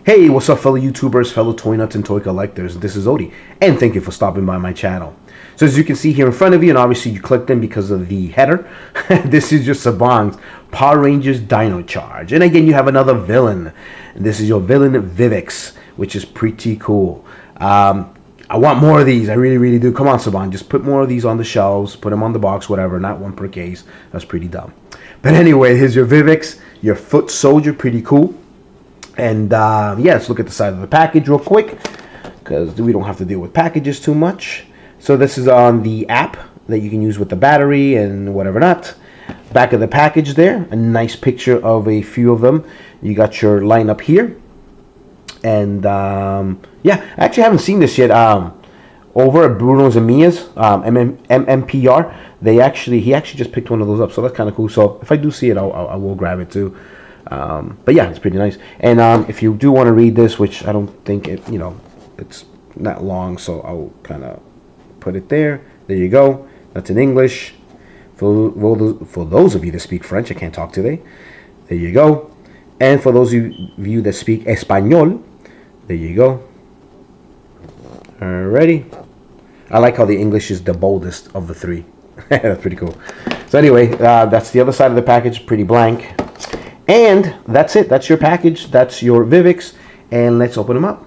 Hey, what's up, fellow YouTubers, fellow toy nuts and toy collectors? This is Odie, and thank you for stopping by my channel. So as you can see here in front of you, and obviously you clicked in because of the header, this is your Saban's Power Rangers Dino Charge. And again, you have another villain. And this is your villain, VIVIX, which is pretty cool. I want more of these. I really, really do. Come on, Saban. Just put more of these on the shelves. Put them on the box, whatever. Not one per case. That's pretty dumb. But anyway, here's your VIVIX, your foot soldier. Pretty cool. And yeah, let's look at the side of the package real quick, because we don't have to deal with packages too much. So this is on the app that you can use with the battery and whatever not. Back of the package there, a nice picture of a few of them. You got your lineup here. And yeah, I actually haven't seen this yet. Over at Bruno's and Mia's, MMPR, he actually just picked one of those up, so that's kind of cool. So if I do see it, I will grab it too. But yeah, it's pretty nice. And if you do want to read this, which I don't think it's not long, so I'll kind of put it there. There you go. That's in English. For those of you that speak French, I can't talk today. There you go. And for those of you that speak Espanol, there you go. Alrighty. I like how the English is the boldest of the three. That's pretty cool. So anyway, that's the other side of the package, pretty blank. And that's it. That's your package. That's your VIVIX. And let's open them up.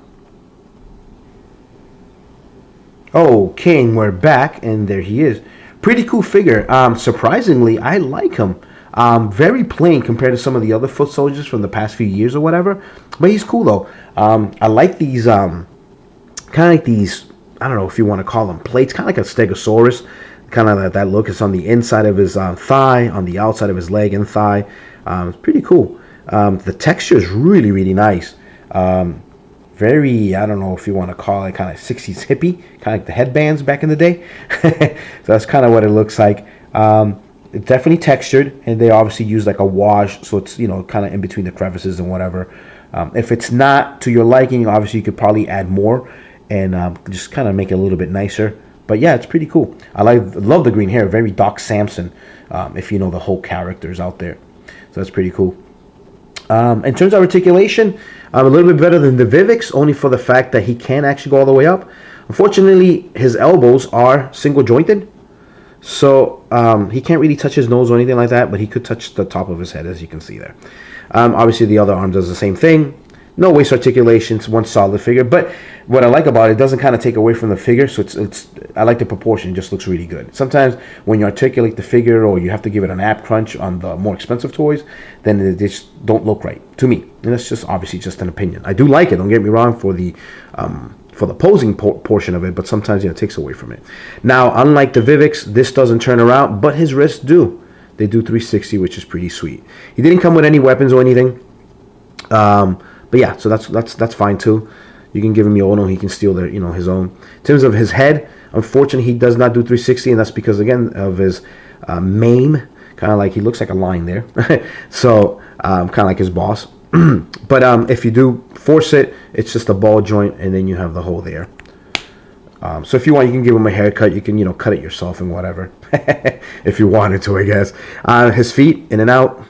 Okay, and we're back. And there he is. Pretty cool figure. Surprisingly, I like him. Very plain compared to some of the other foot soldiers from the past few years or whatever. But he's cool, though. I like these, kind of like these, I don't know if you want to call them plates. Kind of like a Stegosaurus. Kind of that look. It's on the inside of his thigh, on the outside of his leg and thigh. It's pretty cool. The texture is really, really nice. Very, I don't know if you want to call it kind of 60s hippie, kind of like the headbands back in the day. So that's kind of what it looks like. It's definitely textured, and they obviously use like a wash, so it's, kind of in between the crevices and whatever. If it's not to your liking, obviously you could probably add more and just kind of make it a little bit nicer. But yeah, it's pretty cool. I love the green hair, very Doc Samson, if you know the whole characters out there. So that's pretty cool. In terms of articulation, a little bit better than the VIVIX, only for the fact that he can actually go all the way up. Unfortunately, his elbows are single jointed, so he can't really touch his nose or anything like that, but he could touch the top of his head, as you can see there. Obviously, the other arm does the same thing. No waist articulation, it's one solid figure. But what I like about it doesn't kind of take away from the figure, so I like the proportion. It just looks really good. Sometimes when you articulate the figure or you have to give it an ab crunch on the more expensive toys, then they just don't look right to me. And that's just obviously just an opinion. I do like it, don't get me wrong, for the posing portion of it, but sometimes it takes away from it. Now, unlike the VIVIX, this doesn't turn around, but his wrists do. They do 360, which is pretty sweet. He didn't come with any weapons or anything. But yeah, so that's fine too. You can give him your own, he can steal their, his own. In terms of his head, unfortunately, he does not do 360, and that's because, again, of his mane. Kind of like, he looks like a line there. So, kind of like his boss. But if you do force it, it's just a ball joint, and then you have the hole there. So if you want, you can give him a haircut. You can, cut it yourself and whatever. If you wanted to, I guess. His feet, in and out.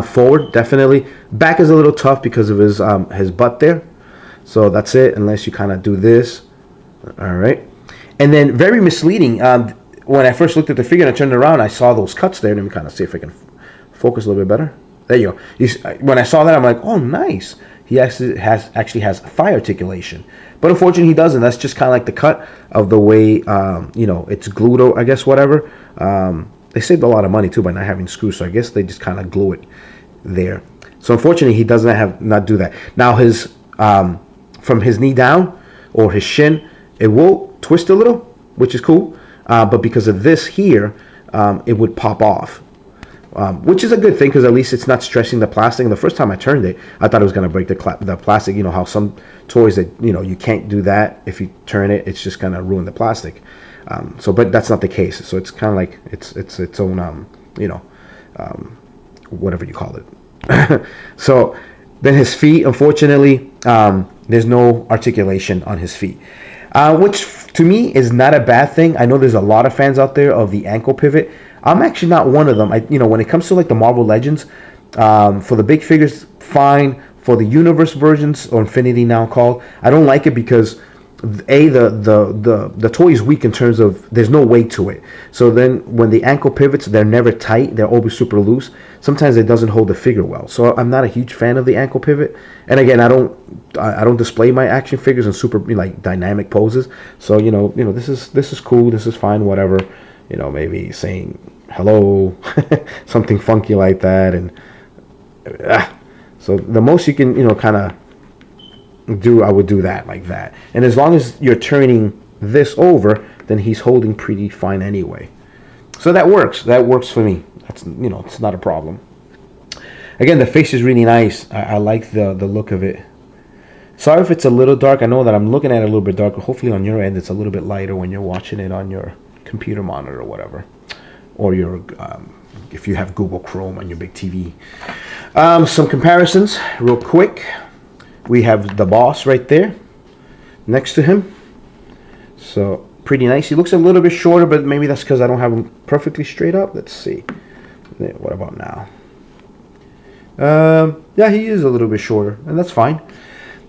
Forward, definitely. Back is a little tough because of his butt there. So that's it, unless you kind of do this. All right. And then very misleading. When I first looked at the figure and I turned around, I saw those cuts there. Let me kind of see if I can focus a little bit better. There you go. When I saw that, I'm like, oh, nice. He actually has thigh articulation. But unfortunately, he doesn't. That's just kind of like the cut of the way, it's glued, I guess, whatever. They saved a lot of money too by not having screws, so I guess they just kind of glue it there. So unfortunately, he does not do that. Now his from his knee down or his shin, it will twist a little, which is cool. But because of this here, it would pop off, which is a good thing because at least it's not stressing the plastic. And the first time I turned it, I thought it was going to break the plastic. You know how some toys that you can't do that if you turn it, it's just going to ruin the plastic. But that's not the case. So it's kind of like its own, whatever you call it. So then his feet, unfortunately, there's no articulation on his feet, which to me is not a bad thing. I know there's a lot of fans out there of the ankle pivot. I'm actually not one of them. When it comes to like the Marvel Legends, for the big figures, fine. for the Universe versions, or Infinity now called, I don't like it because the toy is weak in terms of there's no weight to it. So then when the ankle pivots, they're never tight. They're always super loose. Sometimes it doesn't hold the figure well. So I'm not a huge fan of the ankle pivot. And again, I don't display my action figures in super like dynamic poses. So this is cool. This is fine. Whatever. Maybe saying hello, something funky like that, and so the most you can kind of do, I would do that like that. And as long as you're turning this over, then he's holding pretty fine anyway. So that works for me. That's it's not a problem. Again, the face is really nice. I like the look of it. Sorry if it's a little dark. I know that I'm looking at it a little bit darker. Hopefully on your end it's a little bit lighter when you're watching it on your computer monitor or whatever, or your if you have Google Chrome on your big TV. Some comparisons real quick. We have the boss right there next to him. So pretty nice. He looks a little bit shorter, but maybe that's because I don't have him perfectly straight up. Let's see. What about now? Yeah, he is a little bit shorter, and that's fine.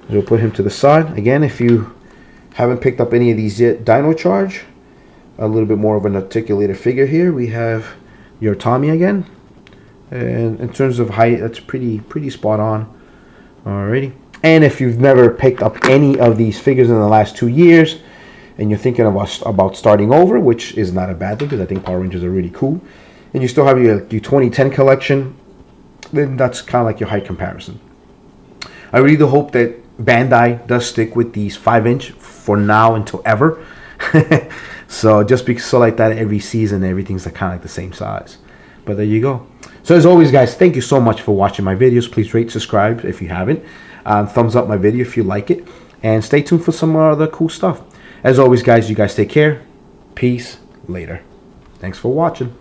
We'll put him to the side. Again, if you haven't picked up any of these yet, Dino Charge. A little bit more of an articulated figure here. We have your Tommy again. And in terms of height, that's pretty spot on. Alrighty. And if you've never picked up any of these figures in the last 2 years, and you're thinking about starting over, which is not a bad thing because I think Power Rangers are really cool, and you still have your 2010 collection, then that's kind of like your height comparison. I really do hope that Bandai does stick with these 5-inch for now until ever. So just because so like that every season, everything's kind of like the same size. But there you go. So as always, guys, thank you so much for watching my videos. Please rate, subscribe if you haven't. Thumbs up my video if you like it. And stay tuned for some more other cool stuff. As always, guys, you guys take care. Peace. Later. Thanks for watching.